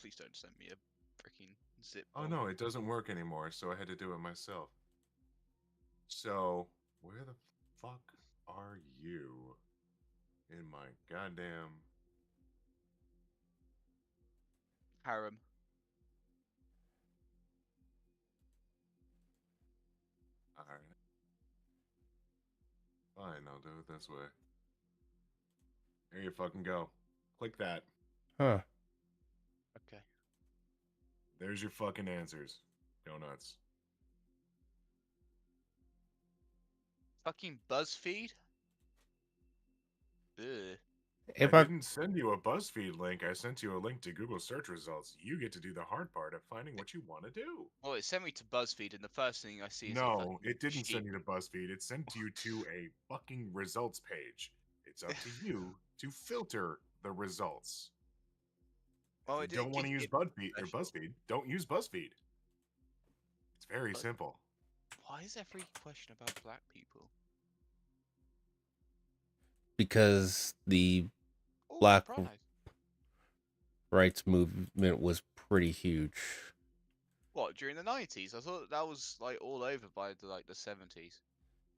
Please don't send me a freaking zip. Oh bomb. no, it doesn't work anymore, so I had to do it myself. So, where the fuck are you in my goddamn... Harem. Alright. Fine, I'll do it this way. Here you fucking go. Click that. Huh. Okay. There's your fucking answers. Go nuts. Fucking BuzzFeed. Ugh. If I I didn't send you a BuzzFeed link. I sent you a link to Google search results. You get to do the hard part of finding what you want to do. Well, it sent me to BuzzFeed, and the first thing I see is a No, fucking it didn't sheep. send you to BuzzFeed. It sent you to a fucking results page. It's up to you to filter the results. Well, If it you don't didn't want to give use me BuzzFeed, don't use BuzzFeed. It's very But- simple. Why is every question about black people? because the Oh, Black- surprise. rights movement was pretty huge. What, during the 90s? I thought that was like all over by the 70s.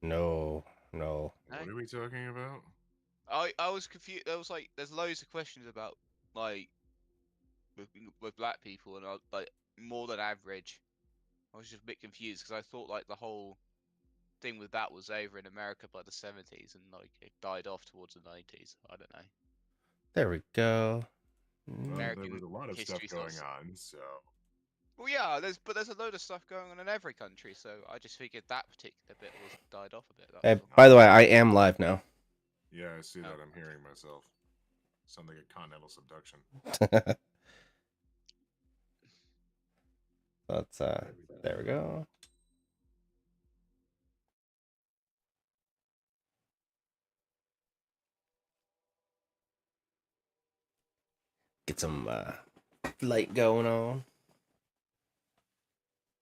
No. No? What are we talking about? I was confused. There was there's loads of questions about like with black people, and like more than average. I was just a bit confused because I thought like the whole thing with that was over in America by the 70s, and like it died off towards the 90s. I don't know. There we go. Well, American there was a lot of stuff history's not going s- on, so... Well, yeah, there's a load of stuff going on in every country, so I just figured that particular bit was died off a bit. That's all. By the way, I am live now. Yeah, I see that. Oh, I'm hearing myself. Sound like a continental subduction. Let's there we go. Get some light going on.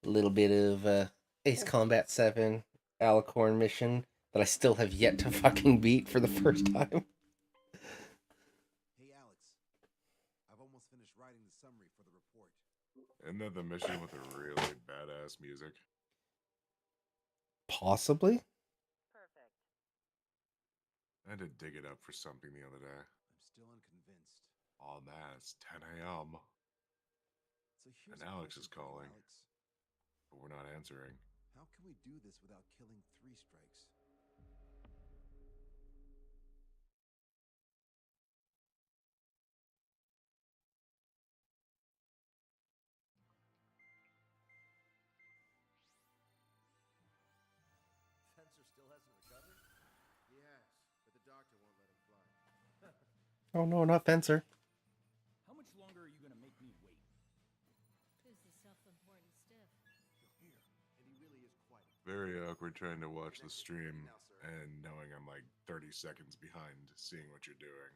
A little bit of Ace Combat 7 Alicorn mission that I still have yet to fucking beat for the first time. Hey Alex, I've almost finished writing the summary for the report. Isn't that the mission with the really badass music? Possibly? Perfect. I had to dig it up for something the other day. I'm still unconvinced. Oh man, it's 10 a.m. So here's And a Alex question is for you, calling. Alex. But we're not answering. How can we do this without killing 3 strikes? Fencer still hasn't recovered? He has, but the doctor won't let him fly. Oh no, not Fencer. How much longer are you gonna make me wait? Who's the self-important stiff? You'll hear. And he really is quite a Very awkward trying to watch the stream and knowing I'm like 30 seconds behind seeing what you're doing.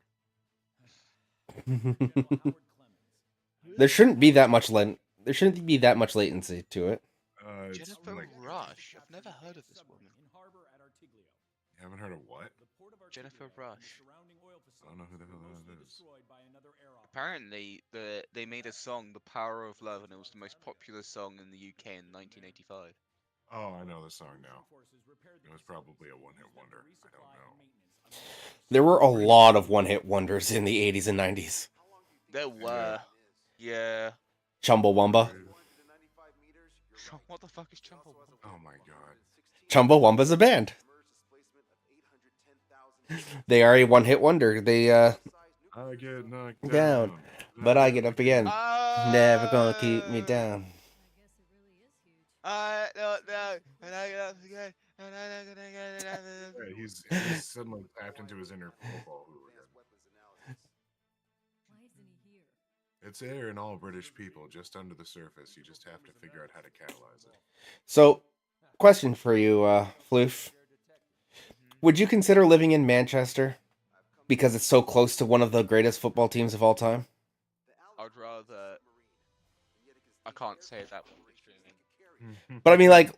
General Howard Clemens. There shouldn't be that much there shouldn't be that much latency to it. It's Jennifer like, Rush. I've never heard of this woman. In harbor at Artiglio. you haven't heard of what? The port of Jennifer Artiglio and the Rush. surrounding oil I don't know who the facilities hell were that mostly is. destroyed by another air operation. Apparently, they made a song, "The Power of Love," and it was the most popular song in the UK in 1985. Oh, I know the song now. It was probably a one-hit wonder. I don't know. There were a lot of one-hit wonders in the 80s and 90s. There were, yeah. Chumbawamba. What the fuck is Chumbawamba? Oh my god. Chumbawamba's a band. They are a one-hit wonder. They I get knocked Down. down. But I get up again. Ah! Never gonna keep me down. I guess it really is huge. No, and I get up again, and I'm not gonna get it out of Yeah, this. he's suddenly tapped into his inner football hooligan. Why isn't he here? It's there in all British people, just under the surface. You just have to figure out how to catalyze it. So, question for you, Floof. Would you consider living in Manchester because it's so close to one of the greatest football teams of all time? I'd rather. I can't say that one. But I mean, like,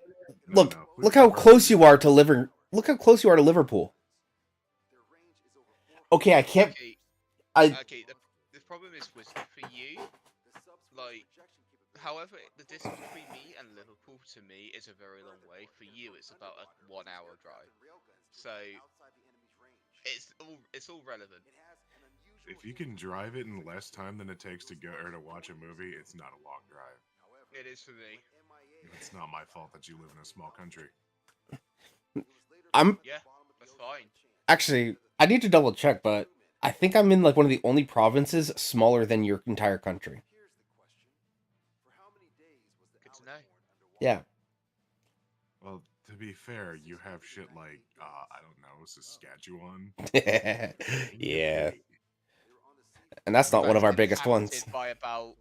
No, look, no, look how close you are to Look how close you are to Liverpool. Okay, I can't. Okay, I okay. The problem is with for you, like, however, the distance between me and Liverpool to me is a very long way. For you, it's about a 1 hour drive. So it's all relevant. If you can drive it in less time than it takes to go or to watch a movie, it's not a long drive. It is for me. It's not my fault that you live in a small country. I'm Yeah, that's fine. actually, I need to double check, but I think I'm in like one of the only provinces smaller than your entire country. Good to know. Yeah. Well, to be fair, you have shit like I don't know, Saskatchewan. Yeah. And that's not one of our biggest ones. Inhabited by about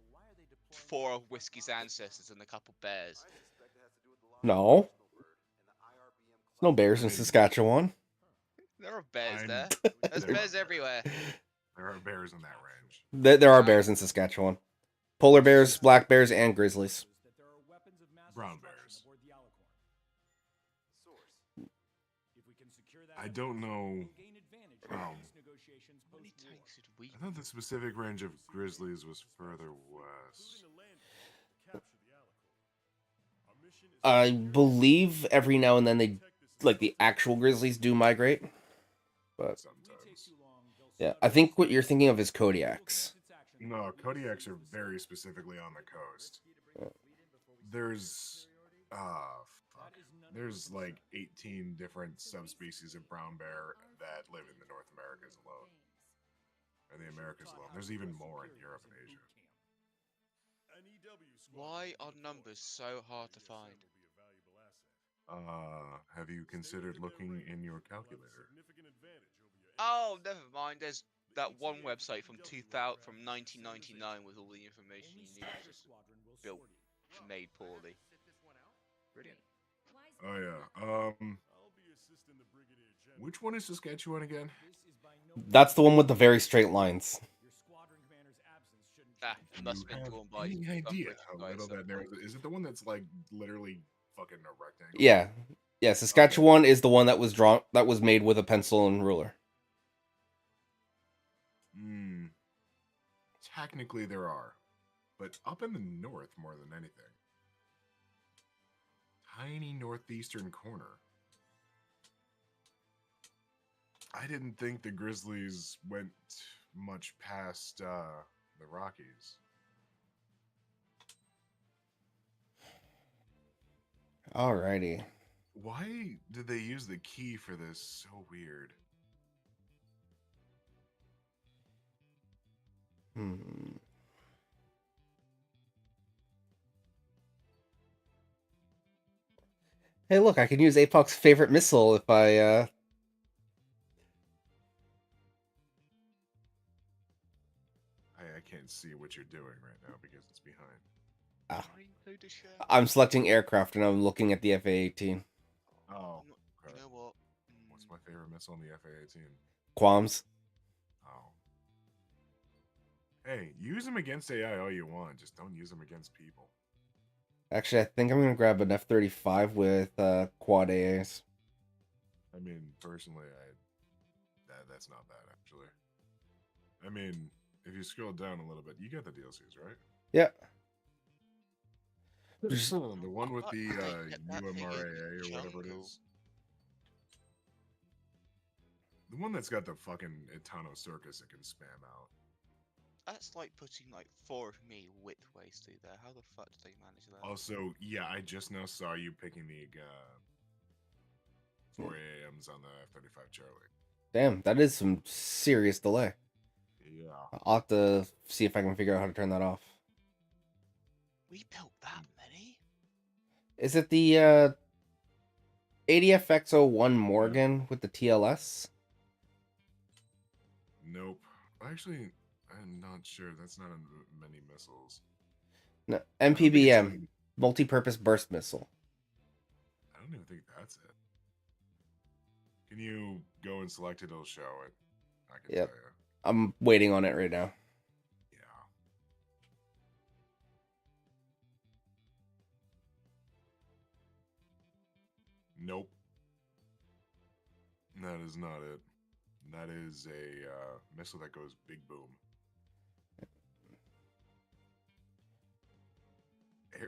4 of Whiskey's ancestors and a couple bears. No. No bears in I mean- Saskatchewan. There are bears I'm- there. There's there- bears everywhere. There are bears in that range. There are bears in Saskatchewan. Polar bears, black bears, and grizzlies. Brown bears. I don't know. Oh. How many tanks did we? I thought the specific range of grizzlies was further west. I believe every now and then they, like the actual grizzlies, do migrate. But Sometimes. yeah, I think what you're thinking of is Kodiaks. No, Kodiaks are very specifically on the coast. There's fuck. There's like 18 different subspecies of brown bear that live in the North Americas alone. And the Americas alone. There's even more in Europe and Asia. Why are numbers so hard to find? Have you considered looking in your calculator? Oh, never mind. There's that one website from 1999 with all the information you need. It's just built, made poorly. Brilliant. Oh yeah. Which one is Saskatchewan again? That's the one with the very straight lines. Ah, it must have You been have drawn by. any some idea British how guy at little some that narrows point. it? Is it the one that's like literally fucking a rectangle? Yeah. Yeah, Saskatchewan is the one that was drawn that was made with a pencil and ruler. Hmm. Technically there are, but up in the north more than anything. Tiny northeastern corner. I didn't think the Grizzlies went much past the Rockies. Alrighty. Why did they use the key for this? So weird. Hmm. Hey, look, I can use Apoc's favorite missile if I I can't see what you're doing right now because it's behind. Ah. Can I include a share? I'm selecting aircraft and I'm looking at the FA-18. Oh, You okay. know what? What's my favorite missile in the FA-18? Qualms. Oh. Hey, use them against AI all you want. Just don't use them against people. Actually, I think I'm gonna grab an F-35 with quad AAs. I mean, personally, that's not bad actually. I mean, if you scroll down a little bit, you get the DLCs, right? Yeah. The one with What? the I didn't get that thing in UMRAA or whatever it jungle. is. The one that's got the fucking Etano Circus it can spam out. That's like putting like 4 of me widthways through there. How the fuck did they manage that? Also, yeah, I just now saw you picking the 4 AMs on the F-35 Charlie. Damn, that is some serious delay. Yeah. I'll have to see if I can figure out how to turn that off. We built that many? Is it the ADFX-01 Morgan with the TLS? Nope. Actually, I'm not sure. That's not many missiles. No, I don't think it's MPBM, even- multi-purpose burst missile. I don't even think that's it. Can you go and select it? It'll show it. I can Yep. tell you. I'm waiting on it right now. Yeah. Nope. That is not it. That is a missile that goes big boom.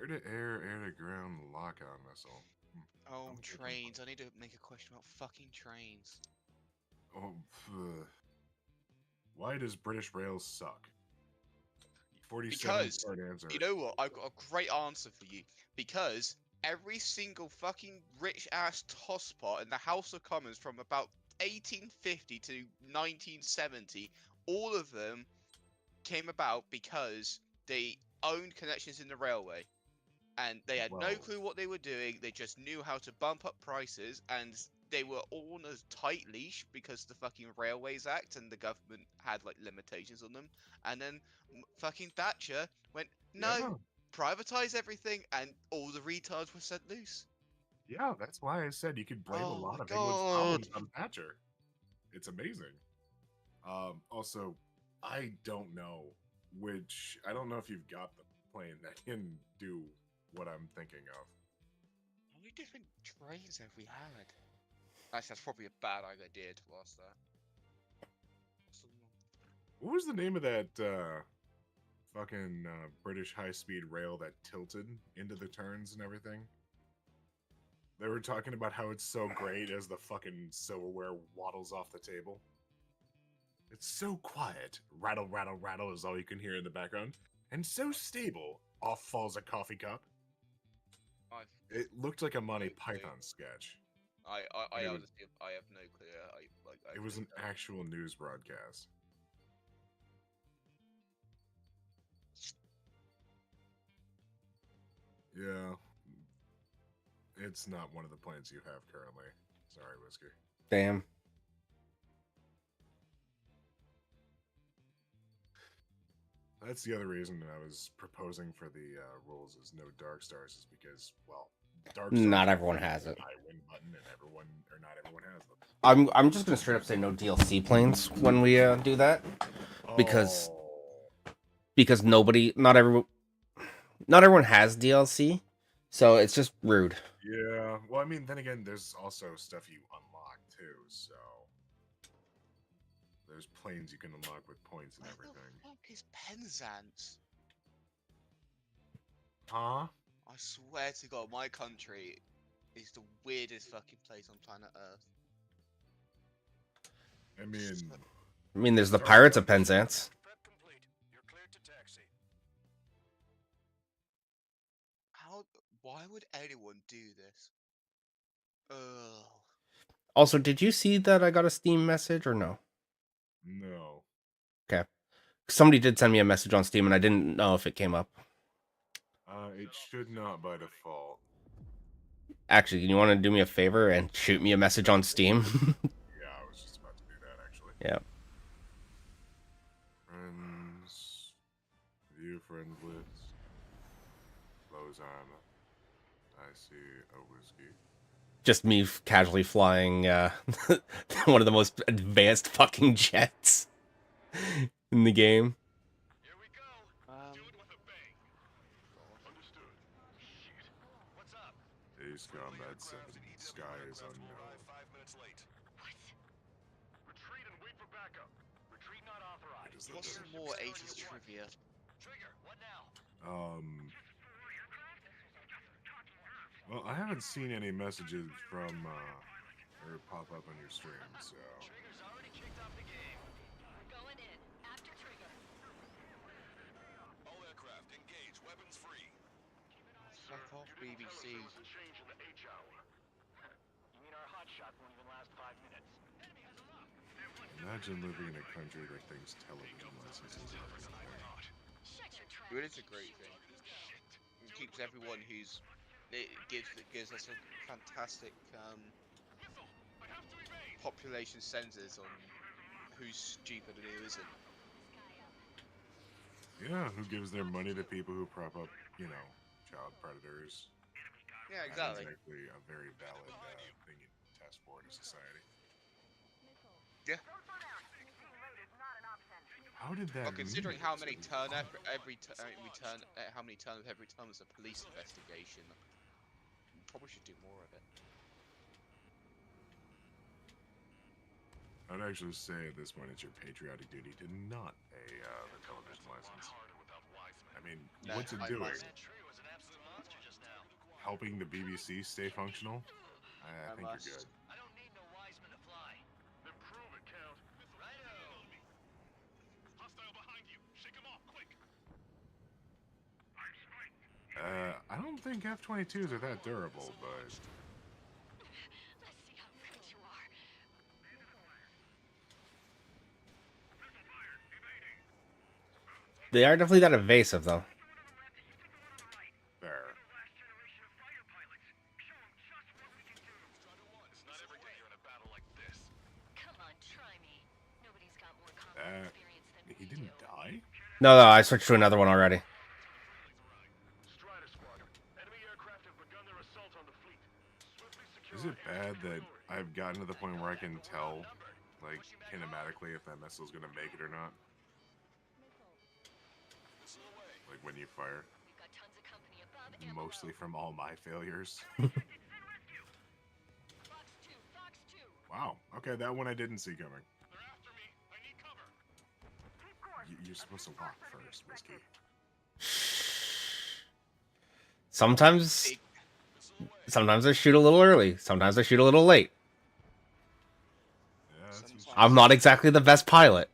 Air-to-air, air-to-ground lock-on missile. Oh, I'm thinking trains. I need to make a question about fucking trains. Oh, why does British Rail suck? 47 Because, part answer. you know what? I've got a great answer for you. Because every single fucking rich ass tosspot in the House of Commons from about 1850 to 1970, all of them came about because they owned connections in the railway. And they had no Well- clue what they were doing. They just knew how to bump up prices, and they were all on a tight leash because the fucking Railways Act and the government had like limitations on them. And then fucking Thatcher went, no, Yeah. privatize everything, and all the retards were set loose. Yeah, that's why I said you could blame a Oh lot my of England's God. problems on Thatcher. It's amazing. Also, I don't know I don't know if you've got the plane that can do what I'm thinking of. How many different trains have we had? Actually, that's probably a bad idea to ask that. What was the name of that fucking British high-speed rail that tilted into the turns and everything? They were talking about how it's so great as the fucking silverware waddles off the table. It's so quiet. Rattle, rattle, rattle is all you can hear in the background. And so stable. Off falls a coffee cup. It looked like a Monty Python sketch. I It was- honestly, I have no clue. It was an actual news broadcast. Yeah. It's not one of the planes you have currently. Sorry, Whiskey. Damn. That's the other reason I was proposing for the rules is no Dark Stars is because, well, Dark Stars Not everyone has it. high win button and not everyone has them. I'm just gonna straight up say no DLC planes when we do that Because- Oh, because not everyone has DLC, so it's just rude. yeah. Well, I mean, then again, there's also stuff you unlock too. So there's planes you can unlock with points and Where everything. the fuck is Penzance? Huh? I swear to God, my country is the weirdest fucking place on planet Earth. I mean, I mean, there's the Pirates of Penzance. Prep complete. You're cleared to taxi. Why would anyone do this? Ugh. Also, did you see that I got a Steam message or no? no. Somebody did send me a message on Steam, and I didn't know if it came up. It should not by default. Actually, you want to do me a favor and shoot me a message on Steam? Yeah, I was just about to do that actually. Yeah. Friends. View friends list. Close on. I see a whiskey. Just me casually flying one of the most advanced fucking jets in the game. Here we go. Do it with a bang. Understood. Shit. What's up? Ace Combat 7. Sky is unknown. 5 minutes late. What? Retreat and wait for backup. Retreat not authorized. It is What's some more 80s trivia? Trigger. What now? Well, I haven't seen any messages from, or pop up on your stream, so. Trigger's already kicked off the game. We're going in. After trigger. All aircraft engage. Weapons free. Fuck off, BBC. Change in the H hour. You mean our hot shot won't even last 5 minutes? Imagine living in a country that thinks television licenses are everything. Shut your trap. It is a great thing. It keeps everyone who's... It gives us a fantastic population census on who's stupid and who isn't. Yeah, who gives their money to people who prop up, you know, child predators? Yeah, That exactly. is actually a very valid thing to test for in a society. Yeah. How did that? Well, considering how many mean? turn every turn, how many turns every time is a police investigation, you probably should do more of it. I'd actually say at this point it's your patriotic duty to not pay the television license. I mean, No, what's it I doing? must. helping the BBC stay functional, I I think must. you're good. I don't need no Wiseman to fly. Then prove it, Count. Righto. Hostile behind you. Shake him off, quick. I don't think F-22s are that durable, but Let's see how good you are. They are definitely not evasive, though. there. It's not every day you're in a battle like this. Come on, try me. Nobody's got more combat experience than He we didn't do. die? No, I switched to another one already. Strider Squadron. Enemy aircraft have begun their assault on the fleet. Swiftly secure Is it bad that I've gotten to the point where I can tell, like, kinematically if that missile's gonna make it or not? Like when you fire. We've got tons of company above and Mostly below. from all my failures. Fox 2, Fox 2. Wow. Okay, that one I didn't see coming. They're after me. I need cover. You're supposed to walk first, Whiskey. Sometimes I shoot a little early. Sometimes I shoot a little late. Yeah, that's Sometimes- I'm not exactly the best pilot.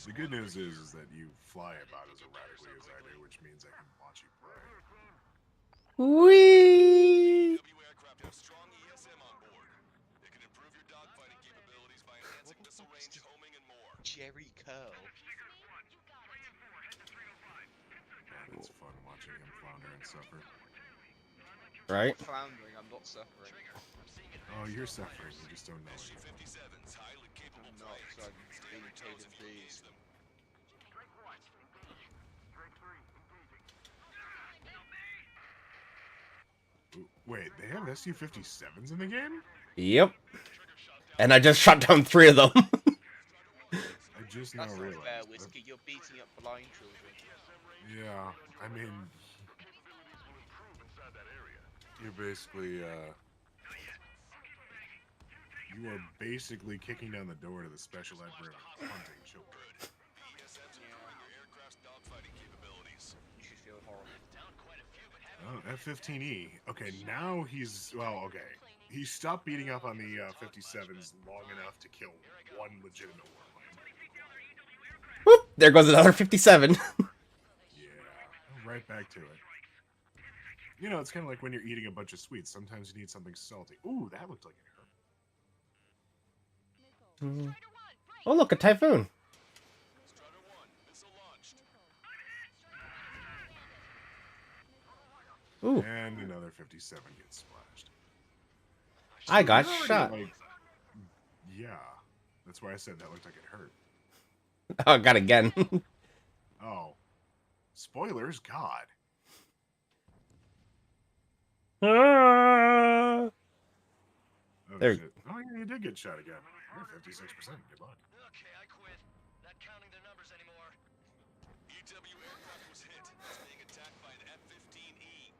The good news is that you fly about as erratically as I do, which means I can watch you play. Whee! aircraft have strong ESM on board. It can improve your dogfighting capabilities by enhancing missile range, homing, and more. Jerry Curl. Man, it's fun watching him flounder and suffer. Right? Floundering, I'm not suffering. Oh, you're suffering, you just don't know it. SU-57s, highly capable I'm not, so I'm being paid in fees. Ooh, wait, they have SU-57s in the game? Yep. And I just shot down 3 of them. I just now That's not realized. fair, Whiskey. You're beating up blind children. Yeah, I mean, you're basically, you are basically kicking down the door to the special ed room and hunting children. You should feel horrible. Oh, F-15E. Okay, now he's, well, okay. He stopped beating up on the 57s long enough to kill one legitimate warplane. Whoop! There goes another 57. Yeah, right back to it. You know, it's kind of like when you're eating a bunch of sweets. Sometimes you need something salty. Ooh, that looked like it hurt. Oh, look, a typhoon. Ooh, And another 57 gets splashed. I got You're already, shot. like- yeah, that's why I said that looked like it hurt. Oh, got again. Oh, spoilers, God. Ah. Oh, There- shit. Oh, yeah, you did get shot again. You're 56%. Good luck. Okay, I quit. Not counting their numbers anymore. EW aircraft was hit. It's being attacked by an F-15E.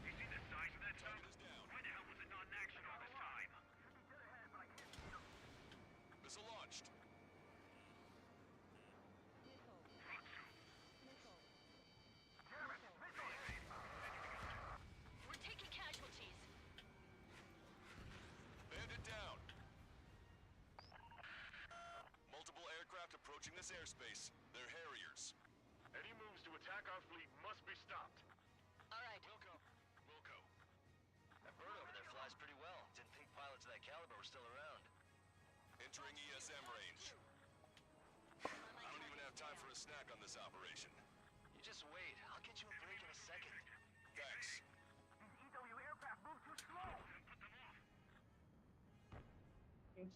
You see the size of that target is down. Why the hell was it not in action all this time? Missile launched. We're taking casualties. Bandit down. Multiple aircraft approaching this airspace. They're Harriers. Any moves to attack our fleet must be stopped. All right. Wilco. That bird over there flies pretty well. Didn't think pilots of that caliber were still around. Entering ESM range. I don't even have time for a snack on this operation. You just wait. I'll get you a break in a second. Thanks.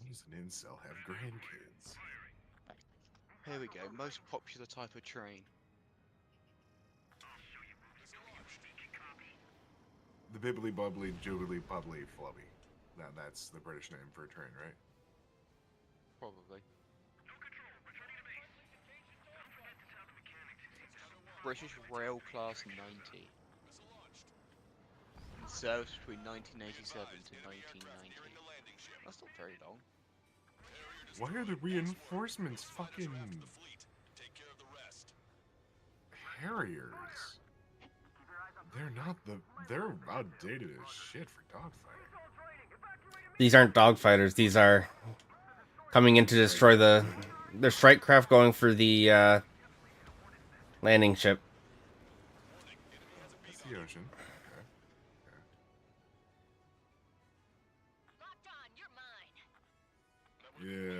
He's an incel, have grandkids. Here we go. Most popular type of train. The bibbly bubbly, jubbly bubbly flubby. That's the British name for a train, right? Probably. British Rail Class 90. In service between 1987 to 1990. That's not very long. Why are the reinforcements fucking... Harriers. They're not the. They're outdated as shit for dogfighting. These aren't dogfighters. These are coming in to destroy the strike craft going for the landing ship. That's the ocean. Locked on, you're mine.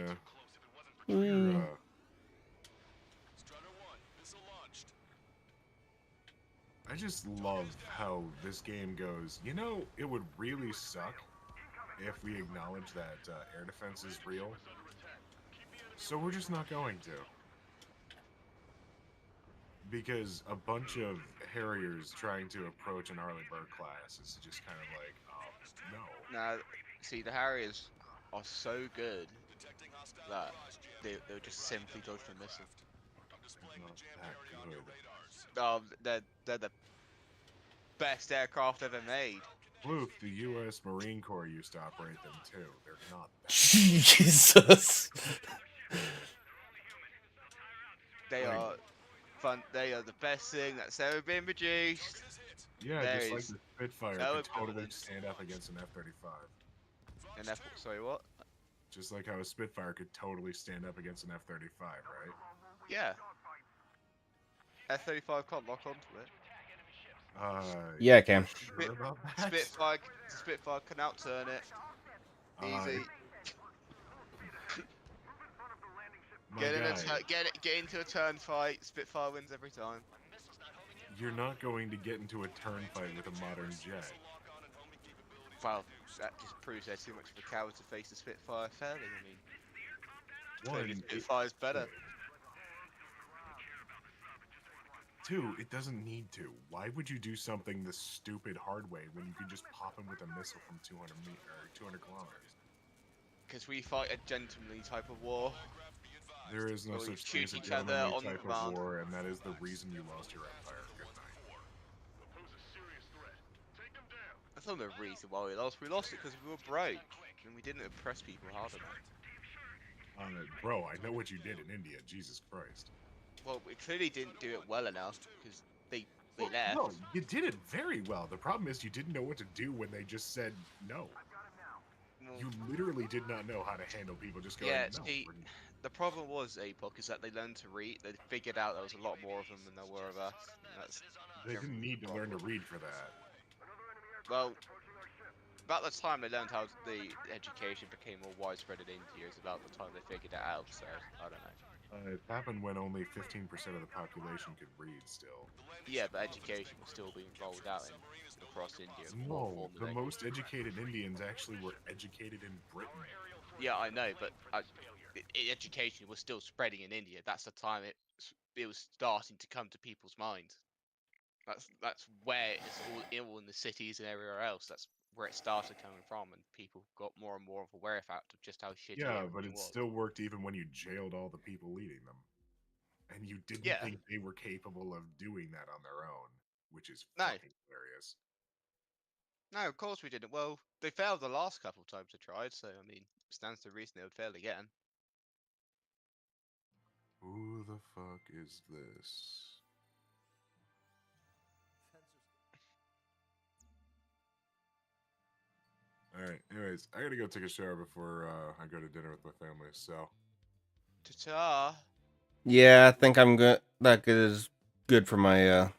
Yeah. Mm. You're, Strutter 1, missile launched. I just love how this game goes. You know, it would really suck if we acknowledge that air defense is real. So we're just not going to. Because a bunch of Harriers trying to approach an Arleigh Burke class is just kind of like, oh, no. Now, see, the Harriers are so good Detecting hostile that barrage jam. they'll just simply dodge the missile. I'm displaying Not the jam that area on your good. radars. They're the best aircraft ever made. Floof, the U.S. Marine Corps used to operate them too. They're not that. Jesus. They Like- are fun. They are the best thing that's ever been produced. Target is hit. Yeah, There just like is the Spitfire no could totally equivalence. stand up against an F-35. And that's sorry, what? Just like how a Spitfire could totally stand up against an F-35, right? Yeah. F-35 can't lock onto it. Yeah, I can. Sure about that? Spitfire can outturn it. Easy. My Get in a guy, get into a turn fight. Spitfire wins every time. you're not going to get into a turn fight with a modern jet. Well, that just proves they're too much of a coward to face the Spitfire fairly. I mean, clearly One, Spitfire's better. Two, it doesn't need to. Why would you do something the stupid hard way when you could just pop him with a missile from 200 kilometers? Because we fight a gentlemanly type of war. There is no Well, we such thing as shoot a each other gentlemanly on type command. of war, and that is the reason you lost your empire. Good night. That's not the reason why we lost. We lost it because we were broke and we didn't oppress people hard enough. Bro, I know what you did in India. Jesus Christ. Well, we clearly didn't do it well enough because they Well, left. no, you did it very well. The problem is you didn't know what to do when they just said no. Well, You literally did not know how to handle people just going, Yeah, no. see, the problem was, APOC, is that they learned to read. They figured out there was a lot more of them than there were of us. And that's They didn't need to learn to read for that. well, about the time they learned how the education became more widespread in India is about the time they figured it out. So I don't know. It happened when only 15% of the population could read still. Yeah, but education was still being rolled out across India. more No, the formally. most educated Indians actually were educated in Britain. Yeah, I know, but education was still spreading in India. That's the time it was starting to come to people's minds. That's where it's all in the cities and everywhere else. That's where it started coming from, and people got more and more of aware of just how shitty Yeah, everything but it was. still worked even when you jailed all the people leading them. And you didn't Yeah. think they were capable of doing that on their own, which is No. fucking hilarious. No, of course we didn't. Well, they failed the last couple times they tried, so I mean, stands to reason they would fail again. Who the fuck is this? Alright, anyways, I gotta go take a shower before I go to dinner with my family, so. Ta-ta. Yeah, I think I'm good. That is good for my